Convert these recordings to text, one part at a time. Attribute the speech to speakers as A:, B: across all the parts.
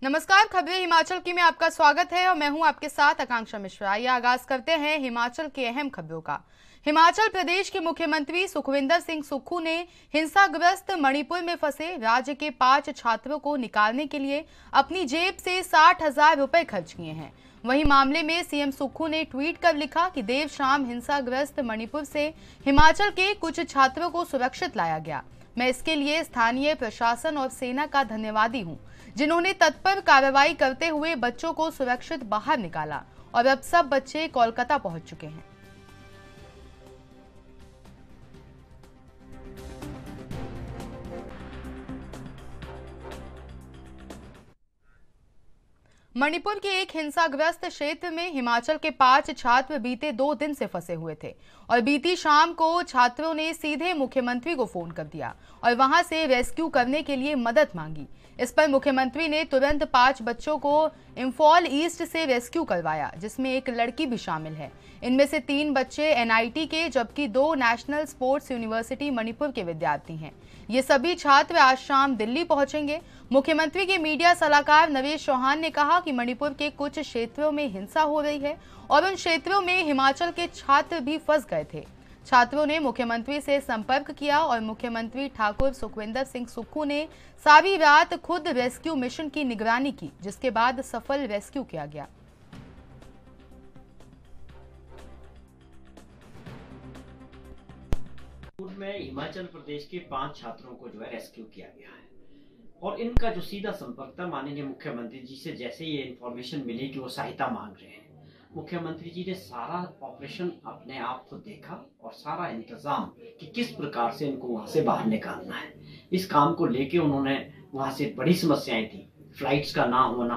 A: नमस्कार, खबरें हिमाचल की में आपका स्वागत है और मैं हूं आपके साथ आकांक्षा मिश्रा। ये आगाज करते हैं हिमाचल की अहम खबरों का। हिमाचल प्रदेश के मुख्यमंत्री सुखविंदर सिंह सुक्खू ने हिंसाग्रस्त मणिपुर में फंसे राज्य के 5 छात्रों को निकालने के लिए अपनी जेब से 60,000 रुपए खर्च किए हैं। वहीं मामले में सीएम सुक्खू ने ट्वीट कर लिखा कि देर शाम हिंसाग्रस्त मणिपुर से हिमाचल के कुछ छात्रों को सुरक्षित लाया गया। मैं इसके लिए स्थानीय प्रशासन और सेना का धन्यवादी हूं, जिन्होंने तत्पर कार्रवाई करते हुए बच्चों को सुरक्षित बाहर निकाला और अब सब बच्चे कोलकाता पहुंच चुके हैं। मणिपुर के एक हिंसाग्रस्त क्षेत्र में हिमाचल के 5 छात्र बीते 2 दिन से फंसे हुए थे और बीती शाम को छात्रों ने सीधे मुख्यमंत्री को फोन कर दिया और वहां से रेस्क्यू करने के लिए मदद मांगी। इस पर मुख्यमंत्री ने तुरंत 5 बच्चों को इंफॉल ईस्ट से रेस्क्यू करवाया, जिसमें एक लड़की भी शामिल है। इनमें से 3 बच्चे एनआईटी के जबकि 2 नेशनल स्पोर्ट्स यूनिवर्सिटी मणिपुर के विद्यार्थी हैं। ये सभी छात्र आज शाम दिल्ली पहुंचेंगे। मुख्यमंत्री के मीडिया सलाहकार नवेश चौहान ने कहा कि मणिपुर के कुछ क्षेत्रों में हिंसा हो रही है और उन क्षेत्रों में हिमाचल के छात्र भी फंस गए थे। छात्रों ने मुख्यमंत्री से संपर्क किया और मुख्यमंत्री ठाकुर सुखविंदर सिंह सुक्खू ने सारी रात खुद रेस्क्यू मिशन की निगरानी की, जिसके बाद सफल रेस्क्यू किया गया।
B: में हिमाचल प्रदेश के 5 छात्रों को जो है रेस्क्यू किया गया है और इनका जो सीधा संपर्क था माननीय मुख्यमंत्री जी से। जैसे ये इन्फॉर्मेशन मिली कि वो सहायता मांग रहे हैं, मुख्यमंत्री जी ने सारा ऑपरेशन अपने आप को देखा और सारा इंतजाम कि किस प्रकार से इनको वहां से बाहर निकालना है, इस काम को लेके उन्होंने वहां से बड़ी समस्याएं थी, फ्लाइट्स का ना होना,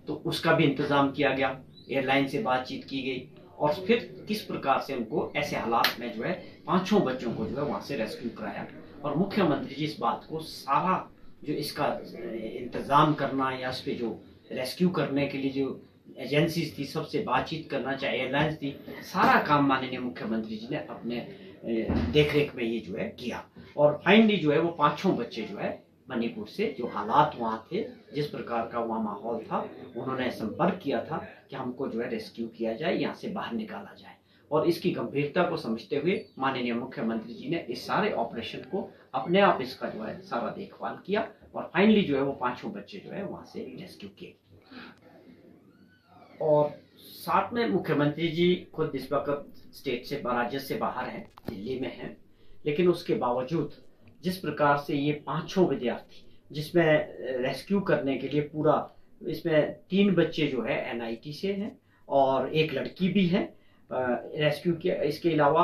B: तो उसका भी इंतजाम किया गया, एयरलाइन से बातचीत की गई और फिर किस प्रकार से उनको ऐसे हालात में जो है 5 बच्चों को जो है वहां से रेस्क्यू कराया। और मुख्यमंत्री जी इस बात को सारा जो इसका इंतजाम करना या इस पे जो रेस्क्यू करने के लिए जो एजेंसीज थी सबसे बातचीत करना, चाहे एयरलाइंस थी, सारा काम माननीय मुख्यमंत्री जी ने अपने देखरेख में ये जो है किया। और फाइनली जो है वो 5 बच्चे जो है मणिपुर से, जो हालात वहाँ थे, जिस प्रकार का वहाँ माहौल था, उन्होंने संपर्क किया था कि हमको जो है रेस्क्यू किया जाए, यहाँ से बाहर निकाला जाए। और इसकी गंभीरता को समझते हुए माननीय मुख्यमंत्री जी ने इस सारे ऑपरेशन को अपने आप इसका जो है सारा देखभाल किया और फाइनली जो है वो 5 बच्चे जो है वहाँ से रेस्क्यू किए। और साथ में मुख्यमंत्री जी खुद इस वक्त स्टेट से, राज्य से बाहर हैं, दिल्ली में हैं, लेकिन उसके बावजूद जिस प्रकार से ये 5 विद्यार्थी, जिसमें रेस्क्यू करने के लिए पूरा, इसमें 3 बच्चे जो है एनआईटी से हैं और एक लड़की भी है रेस्क्यू किया। इसके अलावा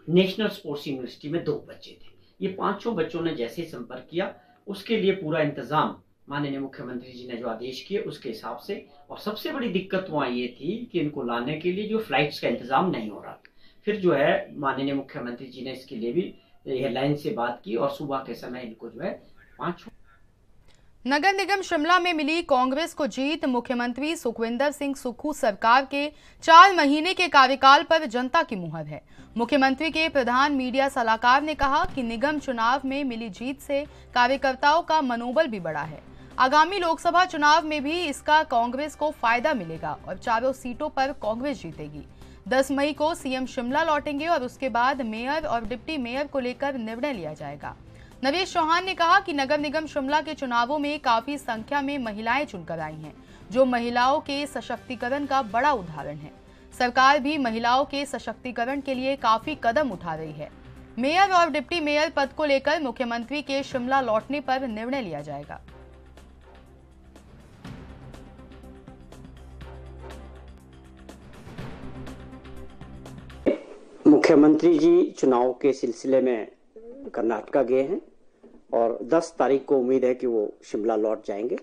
B: नेशनल स्पोर्ट्स यूनिवर्सिटी में 2 बच्चे थे। ये 5 बच्चों ने जैसे संपर्क किया, उसके लिए पूरा इंतजाम माननीय मुख्यमंत्री जी ने जो आदेश किए उसके हिसाब से। और सबसे बड़ी दिक्कत वहाँ ये थी कि इनको लाने के लिए जो फ्लाइट्स का इंतजाम नहीं हो रहा। फिर जो है माननीय मुख्यमंत्री जी ने इसके लिए भी एयरलाइन से बात की और सुबह के समय इनको जो है 5।
A: नगर निगम शिमला में मिली कांग्रेस को जीत। मुख्यमंत्री सुखविंदर सिंह सुक्खू सरकार के 4 महीने के कार्यकाल पर जनता की मुहर है। मुख्यमंत्री के प्रधान मीडिया सलाहकार ने कहा कि निगम चुनाव में मिली जीत से कार्यकर्ताओं का मनोबल भी बढ़ा है। आगामी लोकसभा चुनाव में भी इसका कांग्रेस को फायदा मिलेगा और 4 सीटों पर कांग्रेस जीतेगी। 10 मई को सीएम शिमला लौटेंगे और उसके बाद मेयर और डिप्टी मेयर को लेकर निर्णय लिया जाएगा। नवेश चौहान ने कहा कि नगर निगम शिमला के चुनावों में काफी संख्या में महिलाएं चुनकर आई हैं, जो महिलाओं के सशक्तिकरण का बड़ा उदाहरण है। सरकार भी महिलाओं के सशक्तिकरण के लिए काफी कदम उठा रही है। मेयर और डिप्टी मेयर पद को लेकर मुख्यमंत्री के शिमला लौटने पर निर्णय लिया जाएगा।
C: मुख्यमंत्री जी चुनाव के सिलसिले में कर्नाटका गए हैं और 10 तारीख को उम्मीद है कि वो शिमला लौट जाएंगे।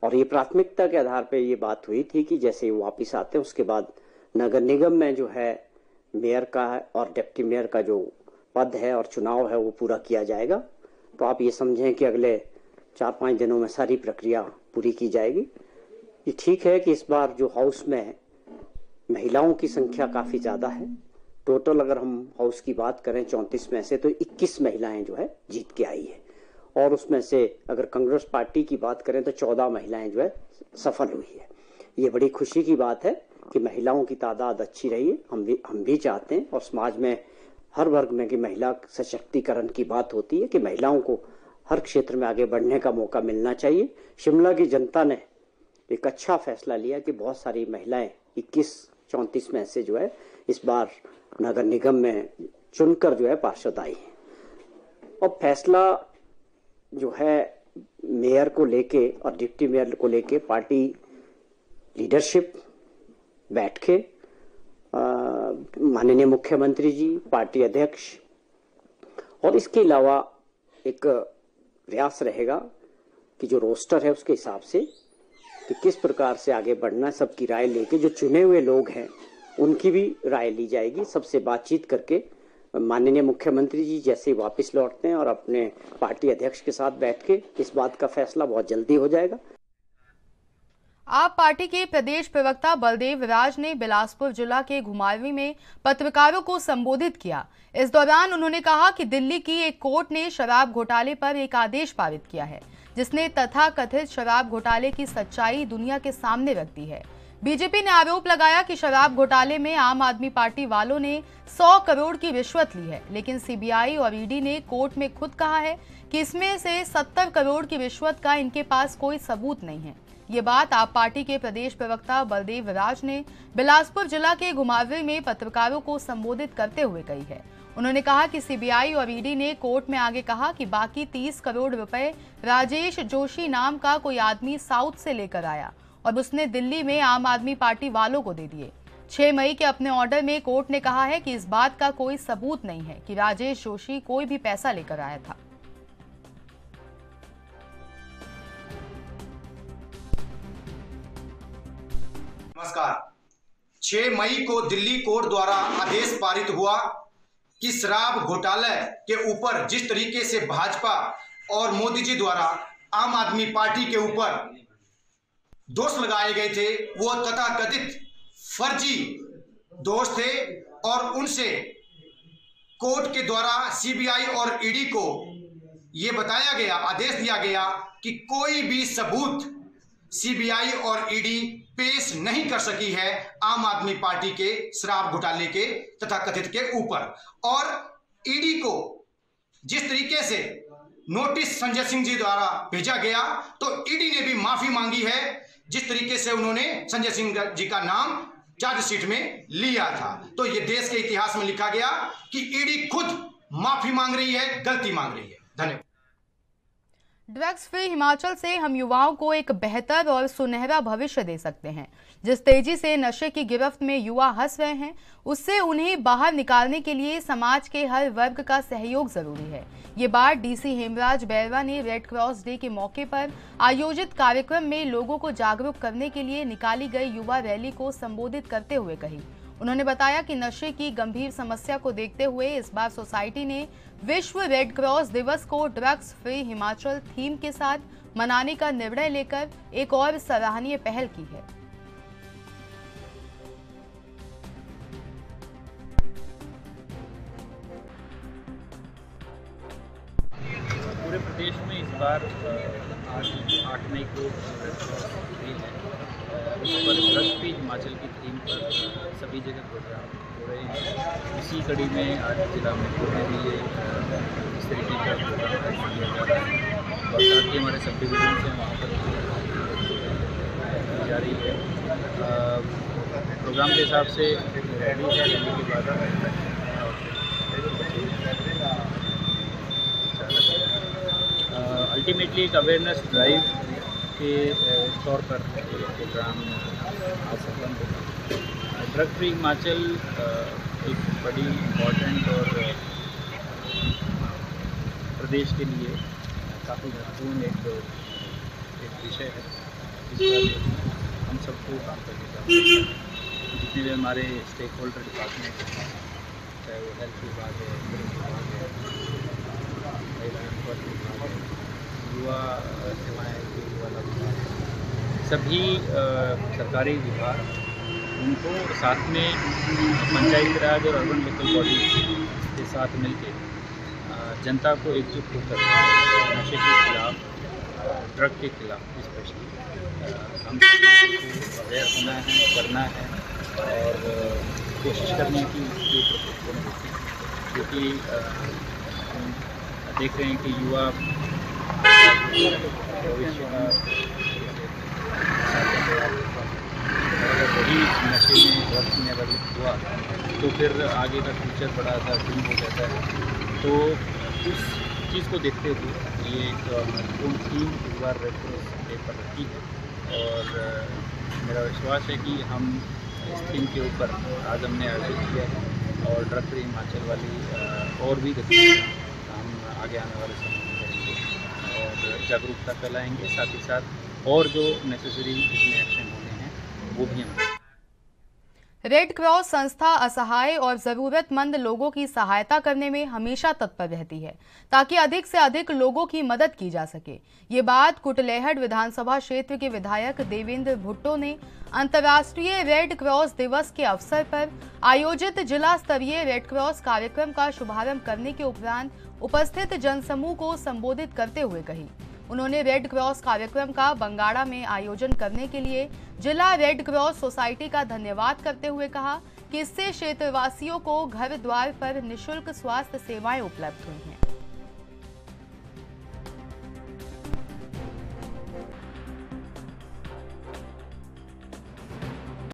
C: और ये प्राथमिकता के आधार पे ये बात हुई थी कि जैसे वो वापिस आते हैं उसके बाद नगर निगम में जो है मेयर का और डिप्टी मेयर का जो पद है और चुनाव है वो पूरा किया जाएगा। तो आप ये समझें कि अगले 4-5 दिनों में सारी प्रक्रिया पूरी की जाएगी। ये ठीक है कि इस बार जो हाउस में महिलाओं की संख्या काफी ज्यादा है। टोटल अगर हम हाउस की बात करें 34 में से तो 21 महिलाएं जो है जीत के आई है और उसमें से अगर कांग्रेस पार्टी की बात करें तो 14 महिलाएं जो है सफल हुई है। ये बड़ी खुशी की बात है कि महिलाओं की तादाद अच्छी रही है। हम भी चाहते हैं और समाज में हर वर्ग में कि महिला सशक्तिकरण की बात होती है कि महिलाओं को हर क्षेत्र में आगे बढ़ने का मौका मिलना चाहिए। शिमला की जनता ने एक अच्छा फैसला लिया कि बहुत सारी महिलाएं 21-34 में से जो है इस बार नगर निगम में चुनकर जो है पार्षद आई हैं। और फैसला जो है मेयर को लेके और डिप्टी मेयर को लेके पार्टी लीडरशिप बैठ के माननीय मुख्यमंत्री जी, पार्टी अध्यक्ष और इसके अलावा एक प्रयास रहेगा कि जो रोस्टर है उसके हिसाब से कि किस प्रकार से आगे बढ़ना है, सबकी राय लेके जो चुने हुए लोग हैं उनकी भी राय ली जाएगी। सबसे बातचीत करके माननीय मुख्यमंत्री जी जैसे ही वापस लौटते हैं और अपने पार्टी अध्यक्ष के साथ बैठ के इस बात का फैसला बहुत जल्दी हो जाएगा।
A: आप पार्टी के प्रदेश प्रवक्ता बलदेव राज ने बिलासपुर जिला के घुमारवीं में पत्रकारों को संबोधित किया। इस दौरान उन्होंने कहा कि दिल्ली की एक कोर्ट ने शराब घोटाले पर एक आदेश पारित किया है, जिसने तथाकथित शराब घोटाले की सच्चाई दुनिया के सामने रख दी है। बीजेपी ने आरोप लगाया कि शराब घोटाले में आम आदमी पार्टी वालों ने 100 करोड़ की रिश्वत ली है, लेकिन सीबीआई और ईडी ने कोर्ट में खुद कहा है कि इसमें से 70 करोड़ की रिश्वत का इनके पास कोई सबूत नहीं है। ये बात आप पार्टी के प्रदेश प्रवक्ता बलदेव राज ने बिलासपुर जिला के घुमारवीं में पत्रकारों को संबोधित करते हुए कही है। उन्होंने कहा कि सीबीआई और ईडी ने कोर्ट में आगे कहा कि बाकी 30 करोड़ रुपए राजेश जोशी नाम का कोई आदमी साउथ से लेकर आया और उसने दिल्ली में आम आदमी पार्टी वालों को दे दिए। 6 मई के अपने ऑर्डर में कोर्ट ने कहा है कि इस बात का कोई सबूत नहीं है कि राजेश जोशी कोई भी पैसा लेकर आया था।
D: नमस्कार। 6 मई को दिल्ली कोर्ट द्वारा आदेश पारित हुआ कि शराब घोटाले के ऊपर जिस तरीके से भाजपा और मोदी जी द्वारा आम आदमी पार्टी के ऊपर दोष लगाए गए थे, वो तथाकथित फर्जी दोष थे और उनसे कोर्ट के द्वारा सीबीआई और ईडी को ये बताया गया, आदेश दिया गया कि कोई भी सबूत सीबीआई और ईडी पेश नहीं कर सकी है आम आदमी पार्टी के शराब घोटाले के तथाकथित के ऊपर। और ईडी को जिस तरीके से नोटिस संजय सिंह जी द्वारा भेजा गया तो ईडी ने भी माफी मांगी है, जिस तरीके से उन्होंने संजय सिंह जी का नाम चार्जशीट में लिया था। तो ये देश के इतिहास में लिखा गया कि ईडी खुद माफी मांग रही है, गलती मांग रही है। धन्यवाद।
A: ड्रग्स फ्री हिमाचल से हम युवाओं को एक बेहतर और सुनहरा भविष्य दे सकते हैं। जिस तेजी से नशे की गिरफ्त में युवा हंस रहे हैं, उससे उन्हें बाहर निकालने के लिए समाज के हर वर्ग का सहयोग जरूरी है। ये बात डीसी हेमराज बैरवा ने रेड क्रॉस डे के मौके पर आयोजित कार्यक्रम में लोगों को जागरूक करने के लिए निकाली गई युवा रैली को संबोधित करते हुए कही। उन्होंने बताया कि नशे की गंभीर समस्या को देखते हुए इस बार सोसाइटी ने विश्व रेड क्रॉस दिवस को ड्रग्स फ्री हिमाचल थीम के साथ मनाने का निर्णय लेकर एक और सराहनीय पहल की है।
E: पूरे प्रदेश में इस बार 8 मई को रेड क्रॉस डे है। उस पर ड्रग्स फ्री हिमाचल की थीम पर सभी जगह प्रोग्राम हो रहे हैं। इसी कड़ी में आज जिला मणिपुर में भी ये इस तरीके का प्रोग्राम किया जा रहा है और साथ ही हमारे सब डिवीजन से वहाँ पर की जा रही है। प्रोग्राम के हिसाब से रैली है, रैली के बाद अल्टीमेटली एक अवेयरनेस ड्राइव के तौर पर प्रोग्राम आज संपन्न होगा। ड्रग फ्री हिमाचल एक बड़ी इम्पॉर्टेंट और प्रदेश के लिए काफ़ी महत्वपूर्ण एक विषय है, जिस पर हम सबको काम करने का जितने भी हमारे स्टेक होल्डर डिपार्टमेंट हैं, चाहे वो हेल्थ विभाग है, पुलिस विभाग है, महिला एम्प्लॉयमेंट विभाग है, युवा सेवाएँ वाला विभाग, सभी सरकारी विभाग, उनको साथ में पंचायती राज और अर्बन लोकल बॉडी के साथ मिलकर जनता को एकजुट होकर नशे के खिलाफ, ड्रग के खिलाफ स्पेशली हम सबको अवेयर होना है, करना है और कोशिश करने की क्योंकि हम देख रहे हैं कि युवा भविष्य का अगर वही नशे में ड्रग्स में अगर हुआ तो फिर आगे का फ्यूचर बड़ा सा गुम हो जाता है। तो उस चीज़ को देखते हुए ये एक महत्वपूर्ण थीम इस बार रेड क्रॉस डे पर रखी है और मेरा विश्वास है कि हम इस थीम के ऊपर आज हमने आयोजित किया है और ड्रग फ्री हिमाचल वाली और भी गतिविधियाँ हम आगे आने वाले समय में करेंगे और जागरूकता फैलाएंगे, साथ ही साथ और जो नेसेसरी इसमें एक्शन होने हैं वो भी हम।
A: रेड क्रॉस संस्था असहाय और जरूरतमंद लोगों की सहायता करने में हमेशा तत्पर रहती है ताकि अधिक से अधिक लोगों की मदद की जा सके। ये बात कुटलैहड़ विधानसभा क्षेत्र के विधायक देवेंद्र भुट्टो ने अंतर्राष्ट्रीय रेड क्रॉस दिवस के अवसर पर आयोजित जिला स्तरीय रेड क्रॉस कार्यक्रम का शुभारंभ करने के उपरांत उपस्थित जनसमूह को संबोधित करते हुए कही। उन्होंने रेड क्रॉस कार्यक्रम का बंगाड़ा में आयोजन करने के लिए जिला रेड क्रॉस सोसाइटी का धन्यवाद करते हुए कहा कि इससे क्षेत्रवासियों को घर द्वार पर निःशुल्क स्वास्थ्य सेवाएं उपलब्ध हुई हैं।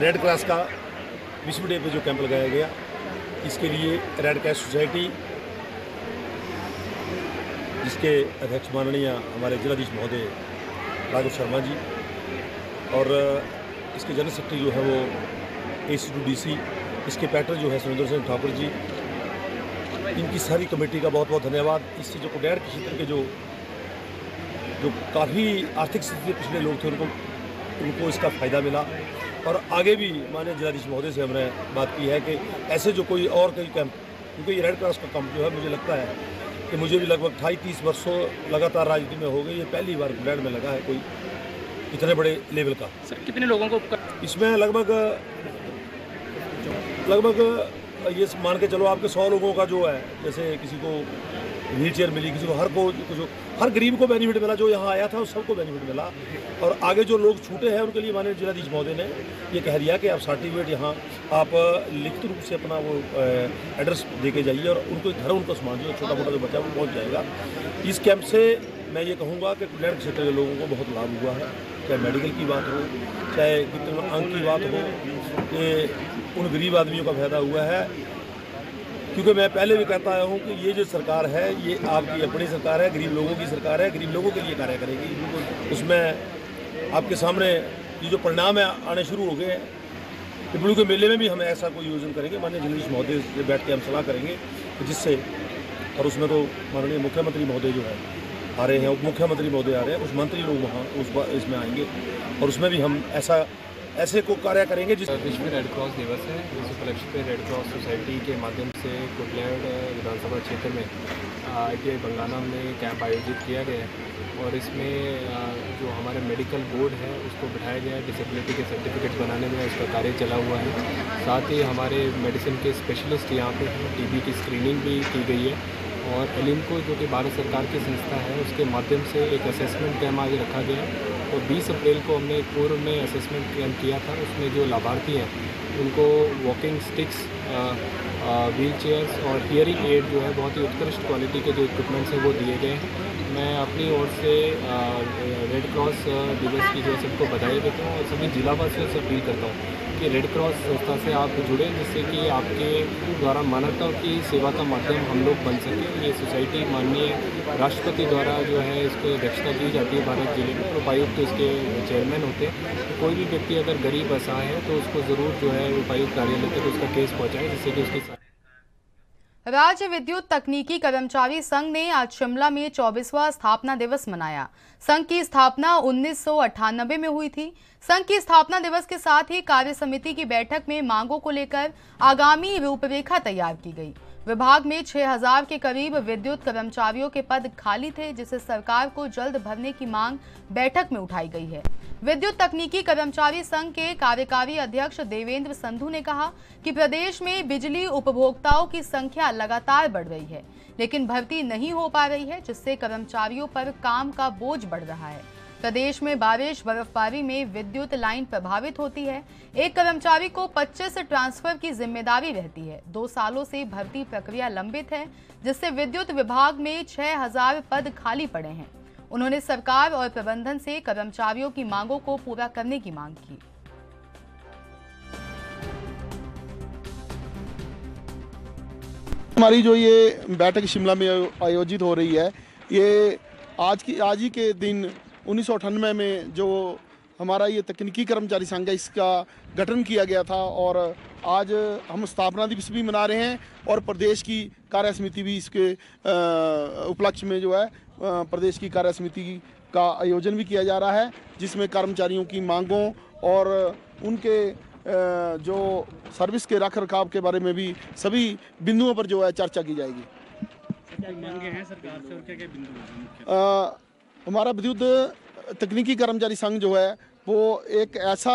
F: रेड क्रॉस का विश्व डे पे जो कैंप लगाया गया, इसके लिए रेड क्रॉस सोसाइटी जिसके अध्यक्ष माननीय हमारे जिलाधीश महोदय राघव शर्मा जी और इसके जनरल सेक्रेटरी जो है वो AC2DC, इसके पैटर जो है सुरेंद्र सिंह ठाकुर जी, इनकी सारी कमेटी का बहुत बहुत धन्यवाद। इससे जो कुटलैहड़ के क्षेत्र के जो काफ़ी आर्थिक स्थिति पिछले लोग थे उनको इसका फ़ायदा मिला और आगे भी माननीय जिलाधीश महोदय से हमने बात की है कि ऐसे जो कोई और कई कैंप, क्योंकि ये रेड क्रॉस का कैंप जो है मुझे लगता है कि मुझे भी लगभग 28-30 वर्षों लगातार राजनीति में हो गई, ये पहली बार कुटलैहड़ में लगा है कोई इतने बड़े लेवल का।
E: सर कितने लोगों को
F: इसमें लगभग ये मान के चलो आपके 100 लोगों का जो है, जैसे किसी को व्हील चेयर मिली, किसी को हर गरीब को बेनिफिट मिला, जो यहाँ आया था उस सबको बेनिफिट मिला और आगे जो लोग छूटे हैं उनके लिए माननीय जिलाधीश महोदय ने ये कह दिया कि आप सर्टिफिकेट यहाँ आप लिखित रूप से अपना वो एड्रेस दे के जाइए और उनको घर उनको सामान जो छोटा मोटा जो बच्चा वो पहुँच जाएगा। इस कैंप से मैं ये कहूँगा कि कुटलैहड़ क्षेत्र के लोगों को बहुत लाभ हुआ है, चाहे मेडिकल की बात हो, चाहे कितने अंक की बात हो, ये उन गरीब आदमियों का फायदा हुआ है। क्योंकि मैं पहले भी कहता आया हूँ कि ये जो सरकार है ये आपकी अपनी सरकार है, गरीब लोगों की सरकार है, गरीब लोगों के लिए कार्य करेगी। उसमें आपके सामने ये जो परिणाम है आने शुरू हो गए हैं। पिपलू के मेले में भी हम ऐसा कोई आयोजन करेंगे, माननीय जिलाधीश महोदय से बैठ के हम सलाह करेंगे जिससे, और उसमें तो माननीय मुख्यमंत्री महोदय जो है आ रहे हैं, उप मुख्यमंत्री महोदय आ रहे हैं, कुछ मंत्री लोग वहाँ इसमें आएंगे और उसमें भी हम ऐसे को कार्य करेंगे। जिस
G: विश्व रेड क्रॉस दिवस है, इस उपलक्ष्य पे रेड क्रॉस सोसाइटी के माध्यम से कुटलैहड़ विधानसभा क्षेत्र में ITI बंगाना में कैंप आयोजित किया गया है और इसमें जो हमारे मेडिकल बोर्ड है उसको बिठाया गया है, डिसेबिलिटी के सर्टिफिकेट बनाने में उसका कार्य चला हुआ है। साथ ही हमारे मेडिसिन के स्पेशलिस्ट यहाँ पे हैं, TB की स्क्रीनिंग भी की गई है और एलिम्को जो कि भारत सरकार की संस्था है उसके माध्यम से एक असेसमेंट कैंप आगे रखा गया है और 20 अप्रैल को हमने पूर्व में असेसमेंट कैंप किया था। उसमें जो लाभार्थी हैं उनको वॉकिंग स्टिक्स, व्हील चेयर्स और हियरिंग एड जो है बहुत ही उत्कृष्ट क्वालिटी के जो इक्विपमेंट्स हैं वो दिए गए हैं। मैं अपनी ओर से रेड क्रॉस दिवस की जो है सबको बधाई देता हूँ और सभी जिलावासियों से अपील करता हूँ कि रेड क्रॉस संस्था से आप जुड़े, जिससे कि आपके द्वारा मानवता की सेवा का माध्यम हम लोग बन सकें। ये सोसाइटी माननीय राष्ट्रपति द्वारा जो है इसको अध्यक्षता दी जाती है भारत जिले में और उपायुक्त इसके चेयरमैन होते हैं। तो कोई भी व्यक्ति अगर गरीब असहाय है तो उसको ज़रूर जो है उपायुक्त कार्यालय तक उसका केस पहुँचाए, जिससे कि उसकी।
A: राज्य विद्युत तकनीकी कर्मचारी संघ ने आज शिमला में 24वां स्थापना दिवस मनाया। संघ की स्थापना 1998 में हुई थी। संघ की स्थापना दिवस के साथ ही कार्य समिति की बैठक में मांगों को लेकर आगामी रूपरेखा तैयार की गई। विभाग में 6000 के करीब विद्युत कर्मचारियों के पद खाली थे, जिसे सरकार को जल्द भरने की मांग बैठक में उठाई गई है। विद्युत तकनीकी कर्मचारी संघ के कार्यकारी अध्यक्ष देवेंद्र संधू ने कहा कि प्रदेश में बिजली उपभोक्ताओं की संख्या लगातार बढ़ रही है, लेकिन भर्ती नहीं हो पा रही है, जिससे कर्मचारियों पर काम का बोझ बढ़ रहा है। प्रदेश में बारिश बर्फबारी में विद्युत लाइन प्रभावित होती है। एक कर्मचारी को 25 ट्रांसफर की जिम्मेदारी रहती है। 2 सालों से भर्ती प्रक्रिया लंबित है, जिससे विद्युत विभाग में 6000 पद खाली पड़े हैं। उन्होंने सरकार और प्रबंधन से कर्मचारियों की मांगों को पूरा करने की मांग की।
H: हमारी जो ये बैठक शिमला में आयोजित हो रही है, ये आज ही के दिन 1998 में जो हमारा ये तकनीकी कर्मचारी संघ है, इसका गठन किया गया था और आज हम स्थापना दिवस भी मना रहे हैं और प्रदेश की कार्य समिति भी इसके उपलक्ष्य में जो है प्रदेश की कार्य समिति का आयोजन भी किया जा रहा है, जिसमें कर्मचारियों की मांगों और उनके जो सर्विस के रख रखाव के बारे में भी सभी बिंदुओं पर जो है चर्चा की जाएगी।
E: मांगे हैं सरकार से और क्या-क्या बिंदु हैं?
H: हमारा विद्युत तकनीकी कर्मचारी संघ जो है वो एक ऐसा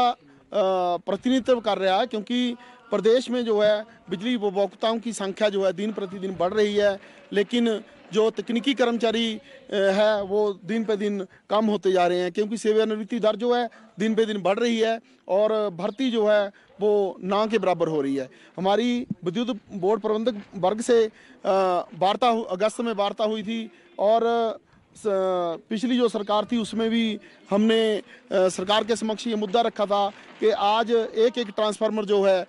H: प्रतिनिधित्व कर रहा है, क्योंकि प्रदेश में जो है बिजली उपभोक्ताओं की संख्या जो है दिन प्रतिदिन बढ़ रही है, लेकिन जो तकनीकी कर्मचारी है वो दिन पे दिन कम होते जा रहे हैं, क्योंकि सेवानिवृत्ति दर जो है दिन पे दिन बढ़ रही है और भर्ती जो है वो ना के बराबर हो रही है। हमारी विद्युत बोर्ड प्रबंधक वर्ग से अगस्त में वार्ता हुई थी और पिछली जो सरकार थी उसमें भी हमने सरकार के समक्ष ये मुद्दा रखा था कि आज एक ट्रांसफार्मर जो है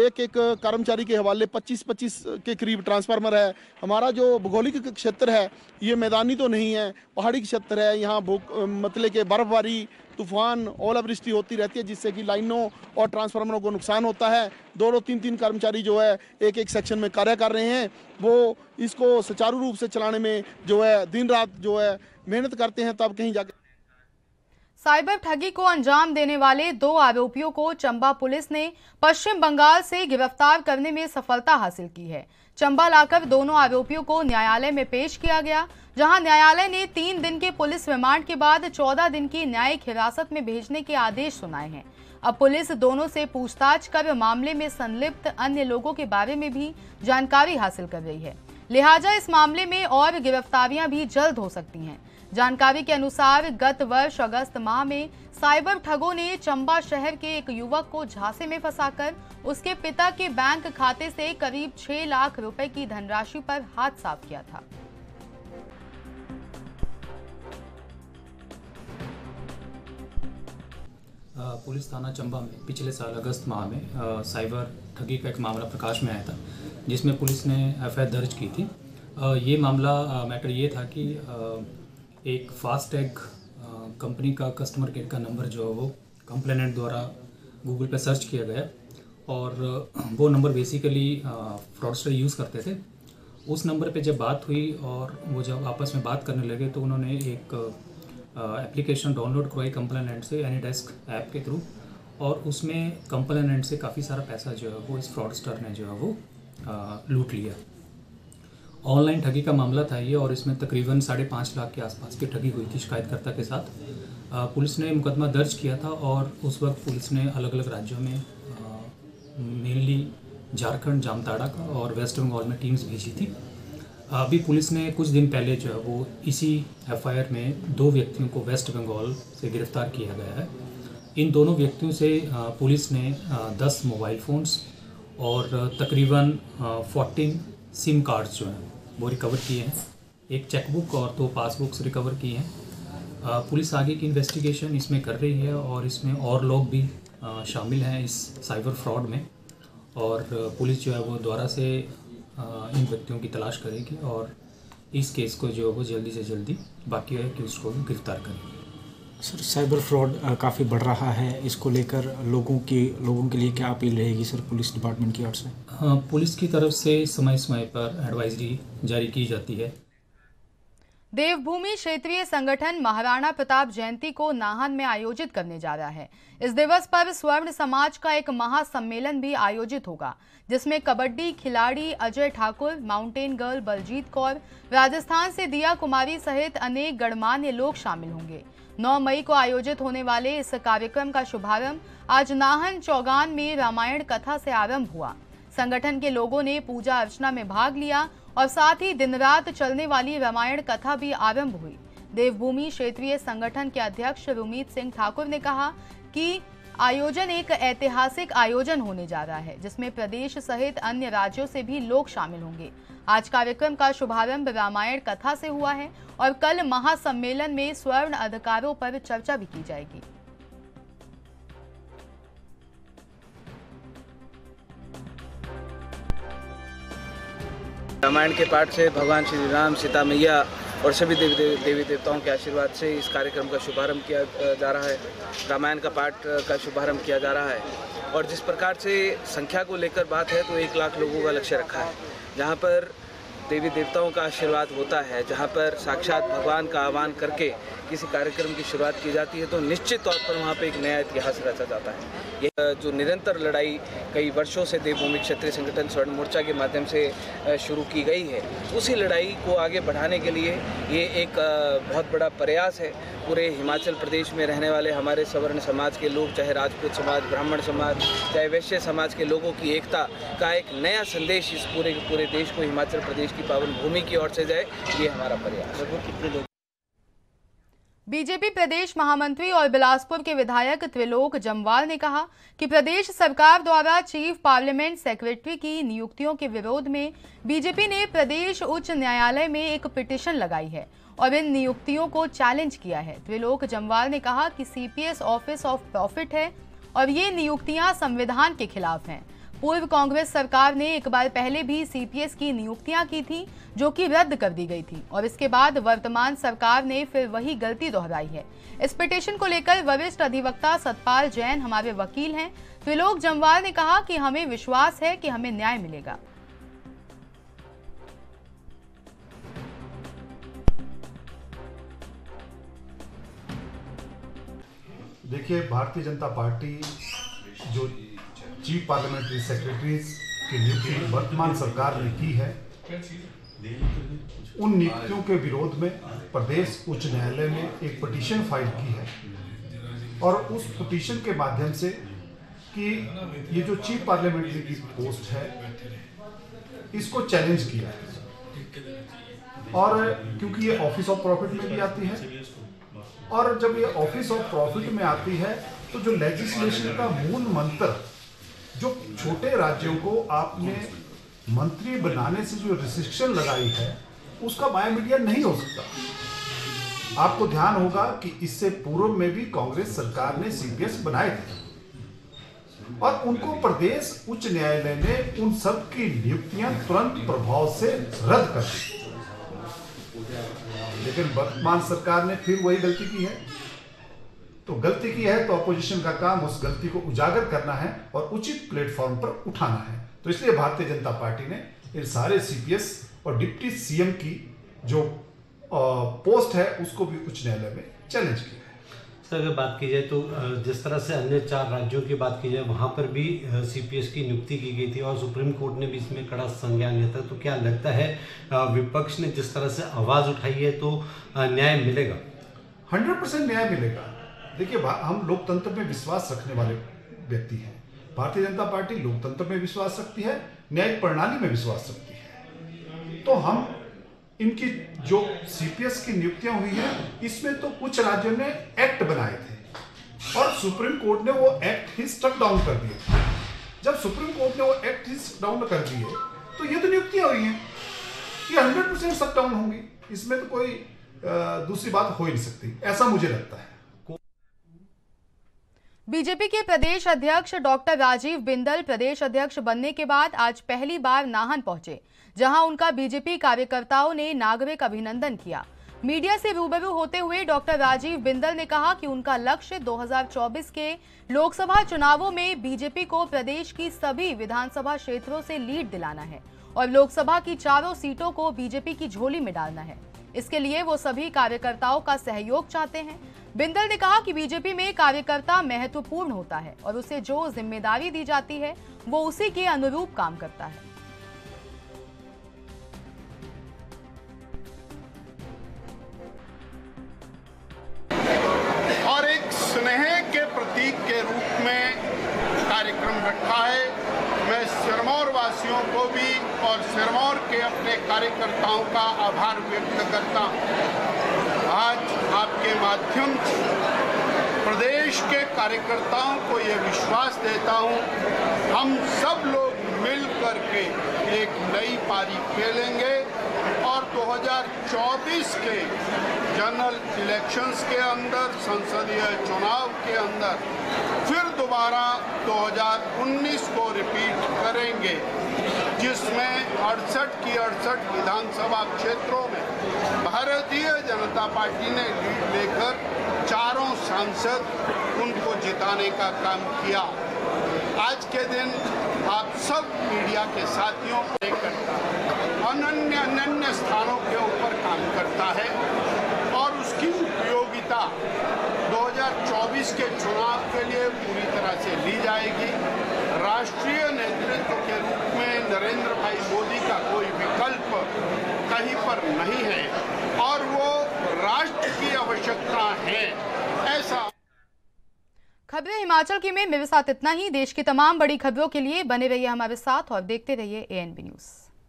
H: एक कर्मचारी के हवाले 25-25 के करीब ट्रांसफार्मर है। हमारा जो भौगोलिक क्षेत्र है ये मैदानी तो नहीं है, पहाड़ी क्षेत्र है। यहाँ मतलब के बर्फबारी, तूफान, ओलावृष्टि होती रहती है, जिससे कि लाइनों और ट्रांसफार्मरों को नुकसान होता है। 2-3 कर्मचारी जो है एक सेक्शन में कार्य कर रहे हैं, वो इसको सुचारू रूप से चलाने में जो है दिन रात जो है मेहनत करते हैं, तब कहीं जाके।
A: साइबर ठगी को अंजाम देने वाले 2 आरोपियों को चंबा पुलिस ने पश्चिम बंगाल से गिरफ्तार करने में सफलता हासिल की है। चंबा लाकर दोनों आरोपियों को न्यायालय में पेश किया गया, जहां न्यायालय ने 3 दिन के पुलिस रिमांड के बाद 14 दिन की न्यायिक हिरासत में भेजने के आदेश सुनाए हैं। अब पुलिस दोनों से पूछताछ कर मामले में संलिप्त अन्य लोगों के बारे में भी जानकारी हासिल कर रही है। लिहाजा इस मामले में और गिरफ्तारियां भी जल्द हो सकती हैं। जानकारी के अनुसार गत वर्ष अगस्त माह में साइबर ठगों ने चंबा शहर के एक युवक को झांसे में फंसाकर उसके पिता के बैंक खाते से करीब 6 लाख रुपए की धनराशि पर हाथ साफ किया था।
I: पुलिस थाना चंबा में पिछले साल अगस्त माह में साइबर ठगी का एक मामला प्रकाश में आया था, जिसमें पुलिस ने एफआईआर दर्ज की थी। ये मामला मैटर ये था कि एक फास्टैग कंपनी का कस्टमर केयर का नंबर जो है वो कंप्लेनेंट द्वारा गूगल पे सर्च किया गया और वो नंबर बेसिकली फ्रॉडस्टर यूज़ करते थे। उस नंबर पे जब बात हुई और वो जब आपस में बात करने लगे तो उन्होंने एक एप्लीकेशन डाउनलोड करवाई कंप्लेनेंट से एनीडेस्क ऐप के थ्रू, और उसमें कंप्लेनेंट से काफ़ी सारा पैसा जो है वो इस फ्रॉडस्टर ने जो है वो लूट लिया। ऑनलाइन ठगी का मामला था ये, और इसमें तकरीबन 5.5 लाख के आसपास की ठगी हुई थी शिकायतकर्ता के साथ। पुलिस ने मुकदमा दर्ज किया था और उस वक्त पुलिस ने अलग अलग राज्यों में मेनली झारखंड, जामताड़ा का और वेस्ट बंगाल में टीम्स भेजी थी। अभी पुलिस ने कुछ दिन पहले जो है वो इसी एफआईआर में 2 व्यक्तियों को वेस्ट बंगाल से गिरफ्तार किया गया है। इन दोनों व्यक्तियों से पुलिस ने 10 मोबाइल फ़ोन्स और तकरीबन 14 सिम कार्ड्स जो हैं वो रिकवर किए हैं। एक चेकबुक और 2 पासबुक्स रिकवर किए हैं। पुलिस आगे की इन्वेस्टिगेशन इसमें कर रही है और इसमें और लोग भी शामिल हैं इस साइबर फ्रॉड में, और पुलिस जो है वो दोबारा से इन व्यक्तियों की तलाश करेगी और इस केस को जो है वो जल्दी से जल्दी बाकी एक्यूज्ड को भी गिरफ्तार करेगी।
J: सर, साइबर फ्रॉड काफ़ी बढ़ रहा है, इसको लेकर लोगों के लिए क्या अपील रहेगी सर पुलिस डिपार्टमेंट की ओर से?
I: पुलिस की तरफ से समय समय पर एडवाइजरी जारी की जाती है।
A: देवभूमि क्षेत्रीय संगठन महाराणा प्रताप जयंती को नाहन में आयोजित करने जा रहा है। इस दिवस पर स्वर्ण समाज का एक महासम्मेलन भी आयोजित होगा, जिसमें कबड्डी खिलाड़ी अजय ठाकुर, माउंटेन गर्ल बलजीत कौर, राजस्थान से दिया कुमारी सहित अनेक गणमान्य लोग शामिल होंगे। 9 मई को आयोजित होने वाले इस कार्यक्रम का शुभारंभ आज नाहन चौगान में रामायण कथा से आरंभ हुआ। संगठन के लोगों ने पूजा अर्चना में भाग लिया और साथ ही दिन रात चलने वाली रामायण कथा भी आरंभ हुई। देवभूमि क्षेत्रीय संगठन के अध्यक्ष रुमीत सिंह ठाकुर ने कहा कि आयोजन एक ऐतिहासिक आयोजन होने जा रहा है, जिसमें प्रदेश सहित अन्य राज्यों से भी लोग शामिल होंगे। आज कार्यक्रम का शुभारंभ रामायण कथा से हुआ है और कल महासम्मेलन में स्वर्ण अधिकारों पर चर्चा भी की जाएगी।
K: रामायण के पाठ से भगवान श्री राम, सीता मैया और सभी देवी देवताओं के आशीर्वाद से इस कार्यक्रम का शुभारंभ किया जा रहा है। रामायण का पाठ का शुभारंभ किया जा रहा है और जिस प्रकार से संख्या को लेकर बात है तो 1 लाख लोगों का लक्ष्य रखा है, जहां पर देवी देवताओं का आशीर्वाद होता है, जहां पर साक्षात भगवान का आह्वान करके किसी कार्यक्रम की शुरुआत की जाती है तो निश्चित तौर पर वहां पे एक नया इतिहास रचा जाता है। ये जो निरंतर लड़ाई कई वर्षों से देवभूमि क्षेत्रीय संगठन स्वर्ण मोर्चा के माध्यम से शुरू की गई है, उसी लड़ाई को आगे बढ़ाने के लिए ये एक बहुत बड़ा प्रयास है। पूरे हिमाचल प्रदेश में रहने वाले हमारे सवर्ण समाज के लोग, चाहे राजपूत समाज, ब्राह्मण समाज, चाहे वैश्य समाज के लोगों की एकता का एक नया संदेश इस पूरे देश को, हिमाचल प्रदेश की पावन भूमि की ओर से जाए, ये हमारा प्रयास है।
A: बीजेपी प्रदेश महामंत्री और बिलासपुर के विधायक त्रिलोक जम्वाल ने कहा कि प्रदेश सरकार द्वारा चीफ पार्लियामेंट सेक्रेटरी की नियुक्तियों के विरोध में बीजेपी ने प्रदेश उच्च न्यायालय में एक पिटीशन लगाई है और इन नियुक्तियों को चैलेंज किया है। त्रिलोक जम्वाल ने कहा कि सीपीएस ऑफिस ऑफ प्रॉफिट है और ये नियुक्तियां संविधान के खिलाफ हैं। पूर्व कांग्रेस सरकार ने एक बार पहले भी सीपीएस की नियुक्तियां की थी, जो कि रद्द कर दी गई थी और इसके बाद वर्तमान सरकार ने फिर वही गलती दोहराई है। इस पिटीशन को लेकर वरिष्ठ अधिवक्ता सतपाल जैन हमारे वकील हैं। त्रिलोक जम्वाल ने कहा कि हमें विश्वास है कि हमें न्याय मिलेगा।
L: देखिए, भारतीय जनता पार्टी जो चीफ पार्लियामेंट्री सेक्रेटरीज की नियुक्ति वर्तमान सरकार ने की है, उन नियुक्तियों के विरोध में प्रदेश उच्च न्यायालय में एक पिटीशन फाइल की है और उस पिटीशन के माध्यम से कि ये जो चीफ पार्लियामेंट्री की पोस्ट है इसको चैलेंज किया है। और क्योंकि ये ऑफिस ऑफ प्रॉफिट में भी आती है और जब ये ऑफिस ऑफ प्रॉफिट में आती है तो जो लेजिस्लेशन का मूल मंत्र, जो छोटे राज्यों को आपने मंत्री बनाने से जो रिस्ट्रिक्शन लगाई है, उसका माया मीडिया नहीं हो सकता। आपको ध्यान होगा कि इससे पूर्व में भी कांग्रेस सरकार ने सीपीएस बनाए थे और उनको प्रदेश उच्च न्यायालय ने उन सब की नियुक्तियां तुरंत प्रभाव से रद्द कर दी। लेकिन वर्तमान सरकार ने फिर वही गलती की है। तो गलती की है तो अपोजिशन का काम उस गलती को उजागर करना है और उचित प्लेटफॉर्म पर उठाना है। तो इसलिए भारतीय जनता पार्टी ने इन सारे सीपीएस और डिप्टी सीएम की जो पोस्ट है उसको भी उच्च न्यायालय में चैलेंज किया है।
M: सर, अगर बात की जाए तो जिस तरह से अन्य 4 राज्यों की बात की जाए वहां पर भी सीपीएस की नियुक्ति की गई थी और सुप्रीम कोर्ट ने भी इसमें कड़ा संज्ञान लिया था, तो क्या लगता है विपक्ष ने जिस तरह से आवाज उठाई है तो न्याय मिलेगा?
L: 100% न्याय मिलेगा। देखिए, हम लोकतंत्र में विश्वास रखने वाले व्यक्ति हैं। भारतीय जनता पार्टी लोकतंत्र में विश्वास रखती है, न्यायिक प्रणाली में विश्वास रखती है। तो हम इनकी जो सीपीएस की नियुक्तियां हुई हैं, इसमें तो कुछ राज्यों ने एक्ट बनाए थे और सुप्रीम कोर्ट ने वो एक्ट ही स्टक डाउन कर दिए। जब सुप्रीम कोर्ट ने वो एक्ट ही स्टक डाउन कर दिए तो ये तो नियुक्तियां हुई हैं, ये 100% स्टक डाउन होंगी। इसमें तो कोई दूसरी बात हो ही नहीं सकती, ऐसा मुझे लगता है।
A: बीजेपी के प्रदेश अध्यक्ष डॉक्टर राजीव बिंदल प्रदेश अध्यक्ष बनने के बाद आज पहली बार नाहन पहुंचे, जहां उनका बीजेपी कार्यकर्ताओं ने नागरिक अभिनंदन किया। मीडिया से रूबरू होते हुए डॉक्टर राजीव बिंदल ने कहा कि उनका लक्ष्य 2024 के लोकसभा चुनावों में बीजेपी को प्रदेश की सभी विधानसभा क्षेत्रों से लीड दिलाना है और लोकसभा की 4 सीटों को बीजेपी की झोली में डालना है। इसके लिए वो सभी कार्यकर्ताओं का सहयोग चाहते हैं। बिंदल ने कहा कि बीजेपी में कार्यकर्ता महत्वपूर्ण होता है और उसे जो जिम्मेदारी दी जाती है वो उसी के अनुरूप काम करता है।
N: और एक स्नेह के प्रतीक के रूप में कार्यक्रम रखा है। मैं सिरमौर वासियों को भी और सिरमौर के अपने कार्यकर्ताओं का आभार व्यक्त करता हूं। आज आपके माध्यम से प्रदेश के कार्यकर्ताओं को ये विश्वास देता हूं, हम सब लोग मिल करके एक नई पारी खेलेंगे और 2024 के जनरल इलेक्शंस के अंदर, संसदीय चुनाव के अंदर फिर दोबारा 2019 को रिपीट करेंगे, जिसमें 68 की 68 विधानसभा क्षेत्रों में भारतीय जनता पार्टी ने लीड लेकर चारों सांसद उनको जिताने का काम किया। आज के दिन आप सब मीडिया के साथियों को करता अनन्य स्थानों के ऊपर काम करता है और उसकी उपयोगिता 2024 के चुनाव के लिए पूरी तरह से ली जाएगी। राष्ट्रीय नेतृत्व के रूप में नरेंद्र भाई मोदी का कोई विकल्प कहीं पर नहीं है और वो राष्ट्र की आवश्यकता है, ऐसा।
A: खबरें हिमाचल की में मेरे साथ इतना ही। देश की तमाम बड़ी खबरों के लिए बने रहिए हमारे साथ और देखते रहिए ANB न्यूज़।